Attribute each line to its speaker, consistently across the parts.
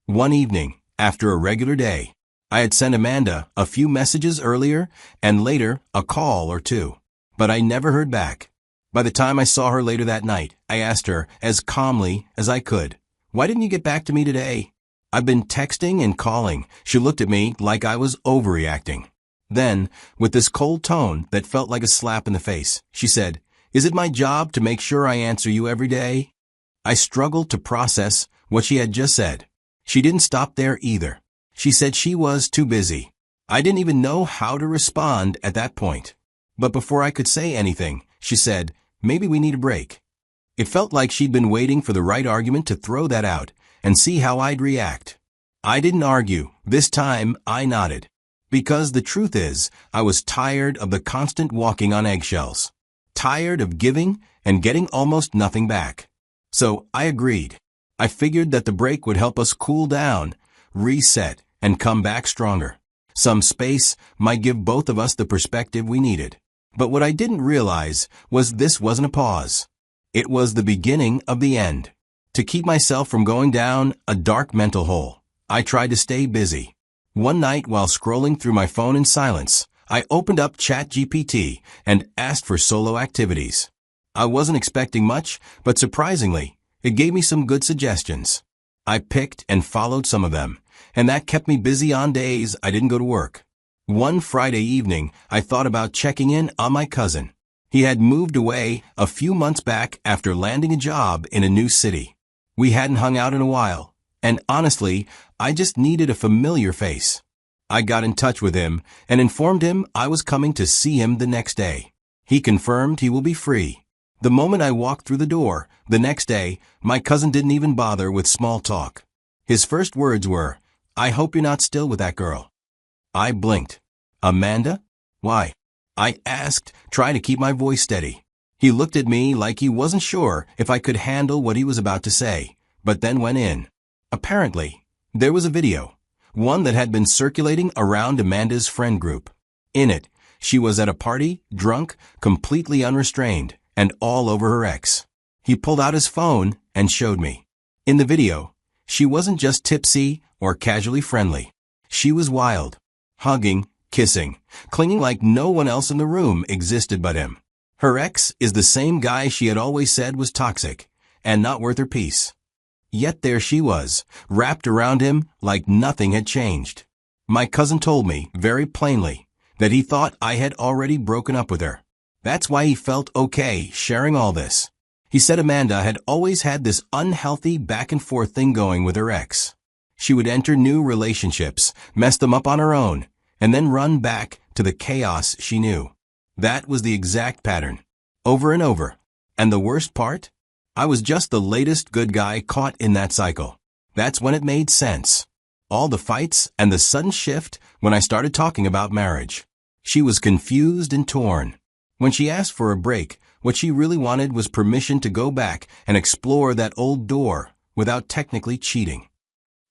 Speaker 1: One evening, after a regular day, I had sent Amanda a few messages earlier and later a call or two, but I never heard back. By the time I saw her later that night, I asked her as calmly as I could, "Why didn't you get back to me today?" "I've been texting and calling." She looked at me like I was overreacting. Then, with this cold tone that felt like a slap in the face, she said, "Is it my job to make sure I answer you every day?" I struggled to process what she had just said. She didn't stop there either. She said she was too busy. I didn't even know how to respond at that point. But before I could say anything, she said, "Maybe we need a break." It felt like she'd been waiting for the right argument to throw that out and see how I'd react. I didn't argue. This time, I nodded. Because the truth is, I was tired of the constant walking on eggshells. Tired of giving and getting almost nothing back. So I agreed. I figured that the break would help us cool down, reset, and come back stronger. Some space might give both of us the perspective we needed. But what I didn't realize was this wasn't a pause. It was the beginning of the end. To keep myself from going down a dark mental hole, I tried to stay busy. One night while scrolling through my phone in silence, I opened up ChatGPT and asked for solo activities. I wasn't expecting much, but surprisingly, it gave me some good suggestions. I picked and followed some of them, and that kept me busy on days I didn't go to work. One Friday evening, I thought about checking in on my cousin. He had moved away a few months back after landing a job in a new city. We hadn't hung out in a while, and honestly, I just needed a familiar face. I got in touch with him and informed him I was coming to see him the next day. He confirmed he will be free. The moment I walked through the door, the next day, my cousin didn't even bother with small talk. His first words were, "I hope you're not still with that girl." I blinked. "Amanda? Why?" I asked, trying to keep my voice steady. He looked at me like he wasn't sure if I could handle what he was about to say, but then went in. Apparently, there was a video, one that had been circulating around Amanda's friend group. In it, she was at a party, drunk, completely unrestrained, and all over her ex. He pulled out his phone and showed me. In the video, she wasn't just tipsy or casually friendly. She was wild, hugging, kissing, clinging like no one else in the room existed but him. Her ex is the same guy she had always said was toxic and not worth her peace. Yet there she was, wrapped around him like nothing had changed. My cousin told me, very plainly, that he thought I had already broken up with her. That's why he felt okay sharing all this. He said Amanda had always had this unhealthy back-and-forth thing going with her ex. She would enter new relationships, mess them up on her own, and then run back to the chaos she knew. That was the exact pattern, over and over. And the worst part? I was just the latest good guy caught in that cycle. That's when it made sense. All the fights and the sudden shift when I started talking about marriage. She was confused and torn. When she asked for a break, what she really wanted was permission to go back and explore that old door without technically cheating.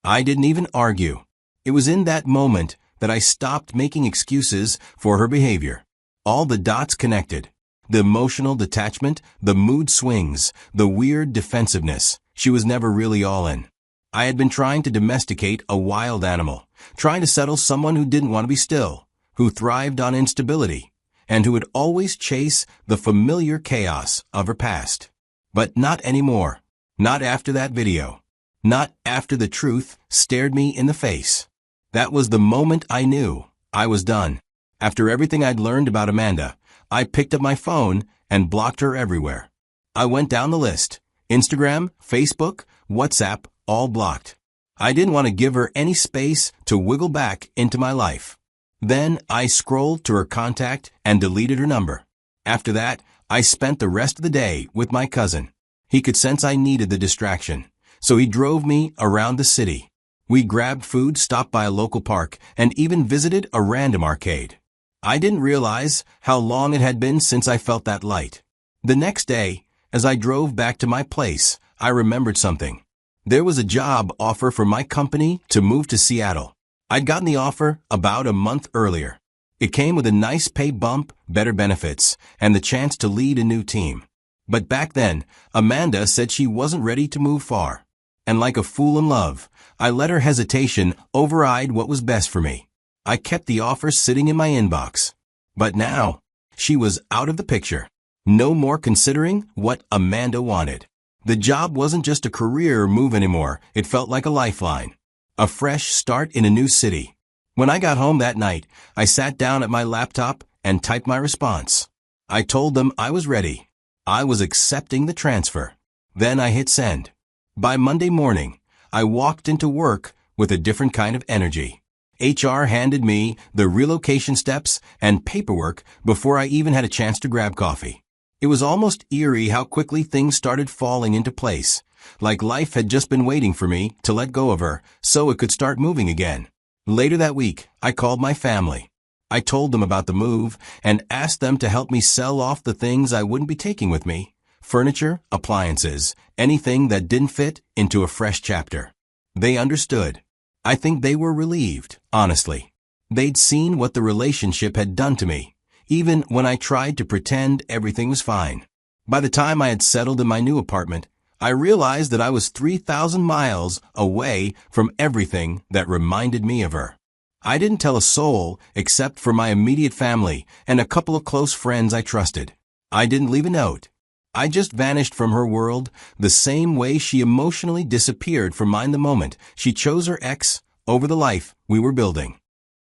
Speaker 1: I didn't even argue. It was in that moment that I stopped making excuses for her behavior. All the dots connected. The emotional detachment, the mood swings, the weird defensiveness. She was never really all in. I had been trying to domesticate a wild animal, trying to settle someone who didn't want to be still, who thrived on instability, and who would always chase the familiar chaos of her past. But not anymore. Not after that video. Not after the truth stared me in the face. That was the moment I knew I was done. After everything I'd learned about Amanda, I picked up my phone and blocked her everywhere. I went down the list. Instagram, Facebook, WhatsApp, all blocked. I didn't want to give her any space to wiggle back into my life. Then I scrolled to her contact and deleted her number. After that, I spent the rest of the day with my cousin. He could sense I needed the distraction, so he drove me around the city. We grabbed food, stopped by a local park, and even visited a random arcade. I didn't realize how long it had been since I felt that light. The next day, as I drove back to my place, I remembered something. There was a job offer for my company to move to Seattle. I'd gotten the offer about a month earlier. It came with a nice pay bump, better benefits, and the chance to lead a new team. But back then, Amanda said she wasn't ready to move far. And like a fool in love, I let her hesitation override what was best for me. I kept the offer sitting in my inbox. But now, she was out of the picture. No more considering what Amanda wanted. The job wasn't just a career move anymore, it felt like a lifeline. A fresh start in a new city. When I got home that night, I sat down at my laptop and typed my response. I told them I was ready. I was accepting the transfer. Then I hit send. By Monday morning, I walked into work with a different kind of energy. HR handed me the relocation steps and paperwork before I even had a chance to grab coffee. It was almost eerie how quickly things started falling into place, like life had just been waiting for me to let go of her so it could start moving again. Later that week, I called my family. I told them about the move and asked them to help me sell off the things I wouldn't be taking with me. Furniture, appliances, anything that didn't fit into a fresh chapter. They understood. I think they were relieved, honestly. They'd seen what the relationship had done to me, even when I tried to pretend everything was fine. By the time I had settled in my new apartment, I realized that I was 3,000 miles away from everything that reminded me of her. I didn't tell a soul except for my immediate family and a couple of close friends I trusted. I didn't leave a note. I just vanished from her world the same way she emotionally disappeared from mine the moment she chose her ex over the life we were building.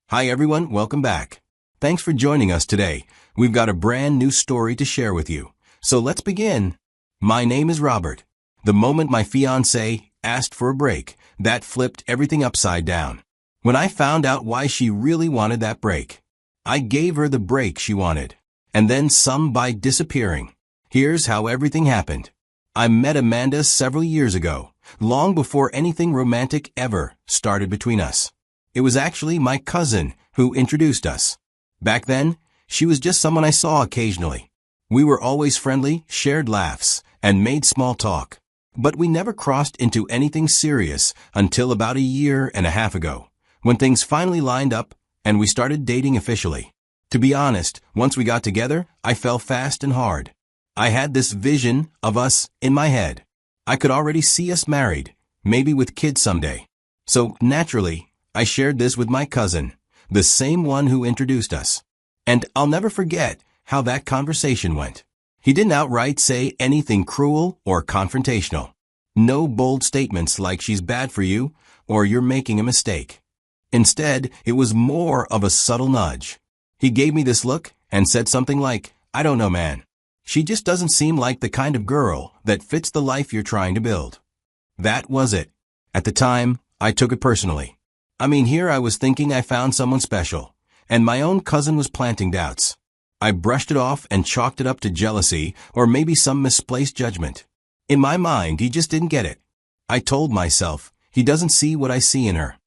Speaker 1: Hi everyone, welcome back. Thanks for joining us today. We've got a brand new story to share with you. So let's begin. My name is Robert. The moment my fiancée asked for a break, that flipped everything upside down. When I found out why she really wanted that break, I gave her the break she wanted, and then some by disappearing. Here's how everything happened. I met Amanda several years ago, long before anything romantic ever started between us. It was actually my cousin who introduced us. Back then, she was just someone I saw occasionally. We were always friendly, shared laughs, and made small talk. But we never crossed into anything serious until about a year and a half ago, when things finally lined up and we started dating officially. To be honest, once we got together, I fell fast and hard. I had this vision of us in my head. I could already see us married, maybe with kids someday. So, naturally, I shared this with my cousin, the same one who introduced us. And I'll never forget how that conversation went. He didn't outright say anything cruel or confrontational. No bold statements like she's bad for you or you're making a mistake. Instead, it was more of a subtle nudge. He gave me this look and said something like, "I don't know, man. She just doesn't seem like the kind of girl that fits the life you're trying to build." That was it. At the time, I took it personally. I mean, here I was thinking I found someone special, and my own cousin was planting doubts. I brushed it off and chalked it up to jealousy or maybe some misplaced judgment. In my mind, he just didn't get it. I told myself, he doesn't see what I see in her.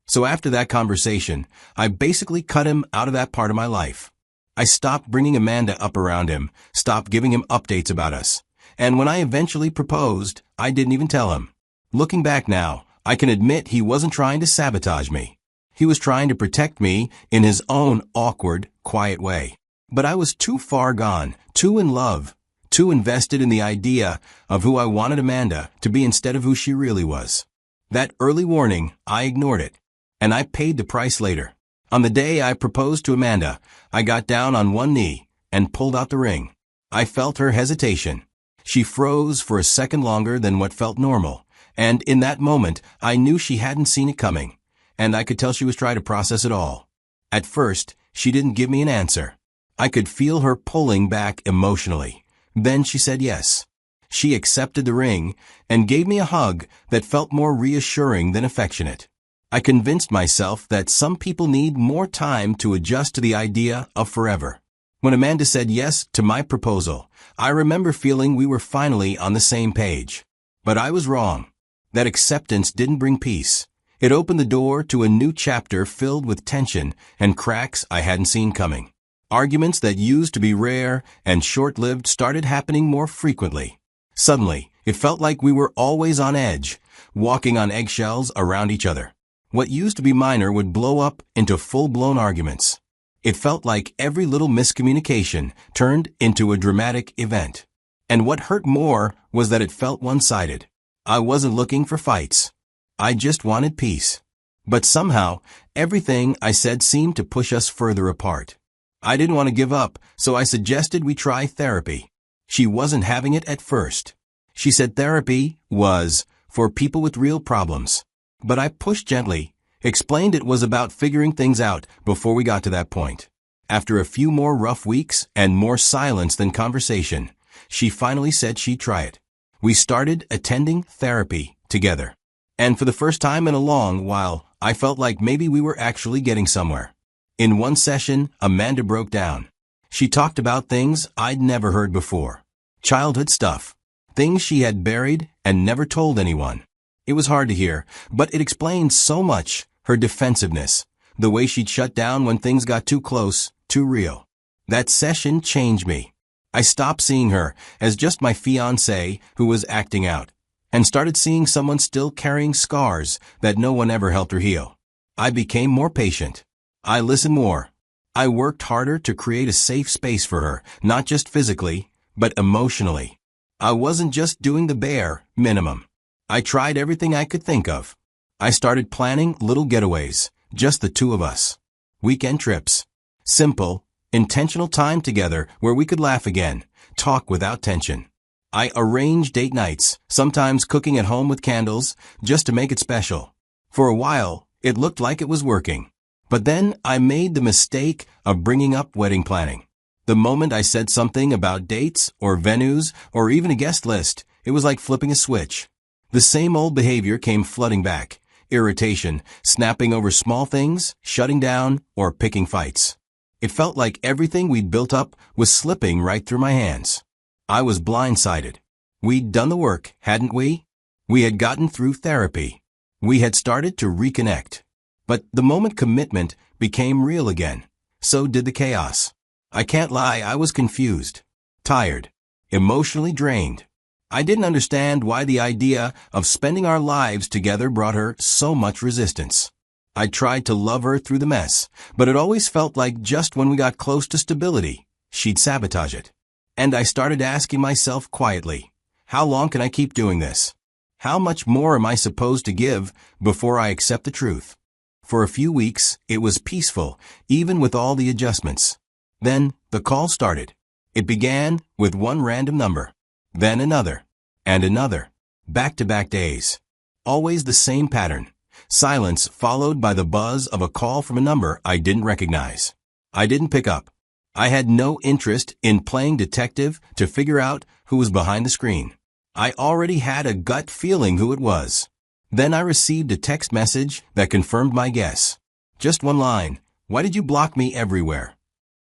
Speaker 1: So after that conversation, I basically cut him out of that part of my life. I stopped bringing Amanda up around him, stopped giving him updates about us. And when I eventually proposed, I didn't even tell him. Looking back now, I can admit he wasn't trying to sabotage me. He was trying to protect me in his own awkward, quiet way. But I was too far gone, too in love, too invested in the idea of who I wanted Amanda to be instead of who she really was. That early warning, I ignored it. And I paid the price later. On the day I proposed to Amanda, I got down on one knee and pulled out the ring. I felt her hesitation. She froze for a second longer than what felt normal. And in that moment, I knew she hadn't seen it coming. And I could tell she was trying to process it all. At first, she didn't give me an answer. I could feel her pulling back emotionally. Then she said yes. She accepted the ring and gave me a hug that felt more reassuring than affectionate. I convinced myself that some people need more time to adjust to the idea of forever. When Amanda said yes to my proposal, I remember feeling we were finally on the same page. But I was wrong. That acceptance didn't bring peace. It opened the door to a new chapter filled with tension and cracks I hadn't seen coming. Arguments that used to be rare and short-lived started happening more frequently. Suddenly, it felt like we were always on edge, walking on eggshells around each other. What used to be minor would blow up into full-blown arguments. It felt like every little miscommunication turned into a dramatic event. And what hurt more was that it felt one-sided. I wasn't looking for fights. I just wanted peace. But somehow, everything I said seemed to push us further apart. I didn't want to give up, so I suggested we try therapy. She wasn't having it at first. She said therapy was for people with real problems. But I pushed gently, explained it was about figuring things out before we got to that point. After a few more rough weeks and more silence than conversation, she finally said she'd try it. We started attending therapy together. And for the first time in a long while, I felt like maybe we were actually getting somewhere. In one session, Amanda broke down. She talked about things I'd never heard before. Childhood stuff. Things she had buried and never told anyone. It was hard to hear, but it explained so much. Her defensiveness. The way she'd shut down when things got too close, too real. That session changed me. I stopped seeing her as just my fiancé who was acting out, and started seeing someone still carrying scars that no one ever helped her heal. I became more patient. I listened more. I worked harder to create a safe space for her, not just physically, but emotionally. I wasn't just doing the bare minimum. I tried everything I could think of. I started planning little getaways, just the two of us. Weekend trips. Simple, intentional time together where we could laugh again, talk without tension. I arranged date nights, sometimes cooking at home with candles, just to make it special. For a while, it looked like it was working. But then I made the mistake of bringing up wedding planning. The moment I said something about dates or venues or even a guest list, it was like flipping a switch. The same old behavior came flooding back. Irritation, snapping over small things, shutting down, or picking fights. It felt like everything we'd built up was slipping right through my hands. I was blindsided. We'd done the work, hadn't we? We had gotten through therapy. We had started to reconnect. But the moment commitment became real again, so did the chaos. I can't lie, I was confused, tired, emotionally drained. I didn't understand why the idea of spending our lives together brought her so much resistance. I tried to love her through the mess, but it always felt like just when we got close to stability, she'd sabotage it. And I started asking myself quietly, how long can I keep doing this? How much more am I supposed to give before I accept the truth? For a few weeks, it was peaceful, even with all the adjustments. Then, the call started. It began with one random number, then another, and another, back-to-back days. Always the same pattern. Silence followed by the buzz of a call from a number I didn't recognize. I didn't pick up. I had no interest in playing detective to figure out who was behind the screen. I already had a gut feeling who it was. Then I received a text message that confirmed my guess. Just one line, why did you block me everywhere?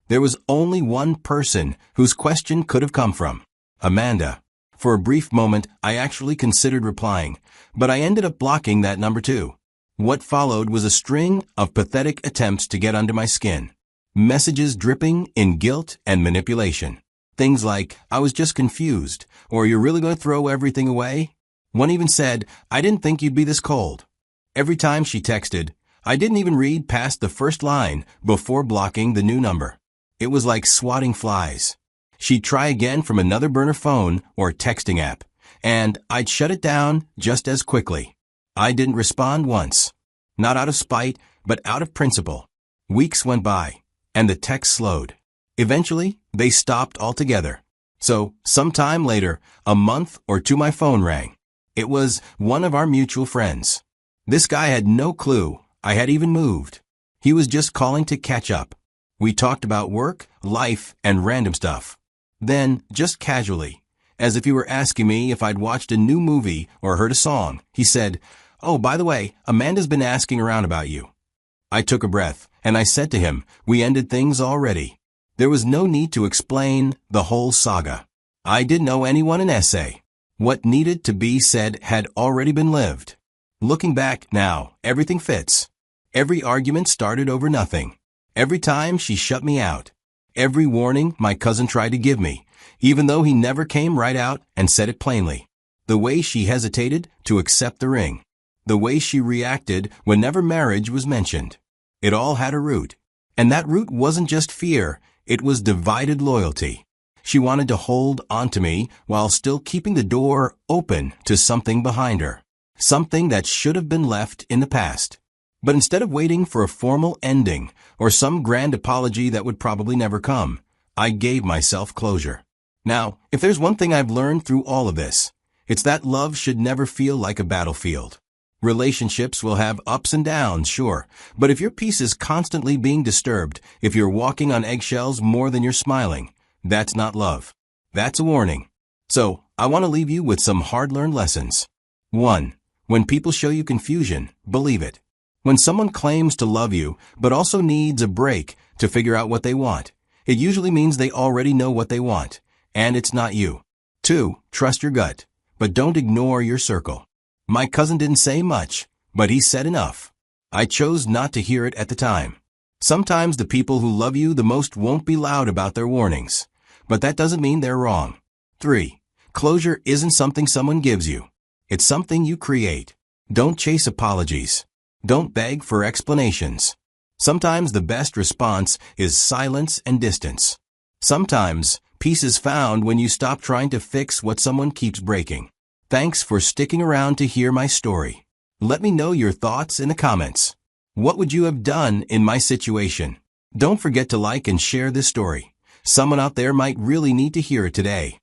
Speaker 1: There was only one person whose question could have come from, Amanda. For a brief moment, I actually considered replying, but I ended up blocking that number too. What followed was a string of pathetic attempts to get under my skin. Messages dripping in guilt and manipulation. Things like, I was just confused, or you're really going to throw everything away? One even said, I didn't think you'd be this cold. Every time she texted, I didn't even read past the first line before blocking the new number. It was like swatting flies. She'd try again from another burner phone or texting app, and I'd shut it down just as quickly. I didn't respond once. Not out of spite, but out of principle. Weeks went by, and the text slowed. Eventually, they stopped altogether. So, sometime later, a month or two, my phone rang. It was one of our mutual friends. This guy had no clue I had even moved. He was just calling to catch up. We talked about work, life, and random stuff. Then, just casually, as if he were asking me if I'd watched a new movie or heard a song, he said, "Oh, by the way, Amanda's been asking around about you." I took a breath, and I said to him, we ended things already. There was no need to explain the whole saga. I didn't owe anyone an essay. What needed to be said had already been lived. Looking back now, everything fits. Every argument started over nothing. Every time she shut me out. Every warning my cousin tried to give me, even though he never came right out and said it plainly. The way she hesitated to accept the ring. The way she reacted whenever marriage was mentioned. It all had a root. And that root wasn't just fear, it was divided loyalty. She wanted to hold onto me while still keeping the door open to something behind her. Something that should have been left in the past. But instead of waiting for a formal ending or some grand apology that would probably never come, I gave myself closure. Now, if there's one thing I've learned through all of this, it's that love should never feel like a battlefield. Relationships will have ups and downs, sure, but if your peace is constantly being disturbed, if you're walking on eggshells more than you're smiling, that's not love. That's a warning. So, I want to leave you with some hard-learned lessons. 1. When people show you confusion, believe it. When someone claims to love you, but also needs a break to figure out what they want, it usually means they already know what they want, and it's not you. 2. Trust your gut, but don't ignore your circle. My cousin didn't say much, but he said enough. I chose not to hear it at the time. Sometimes the people who love you the most won't be loud about their warnings, but that doesn't mean they're wrong. 3. Closure isn't something someone gives you. It's something you create. Don't chase apologies. Don't beg for explanations. Sometimes the best response is silence and distance. Sometimes peace is found when you stop trying to fix what someone keeps breaking. Thanks for sticking around to hear my story. Let me know your thoughts in the comments. What would you have done in my situation? Don't forget to like and share this story. Someone out there might really need to hear it today.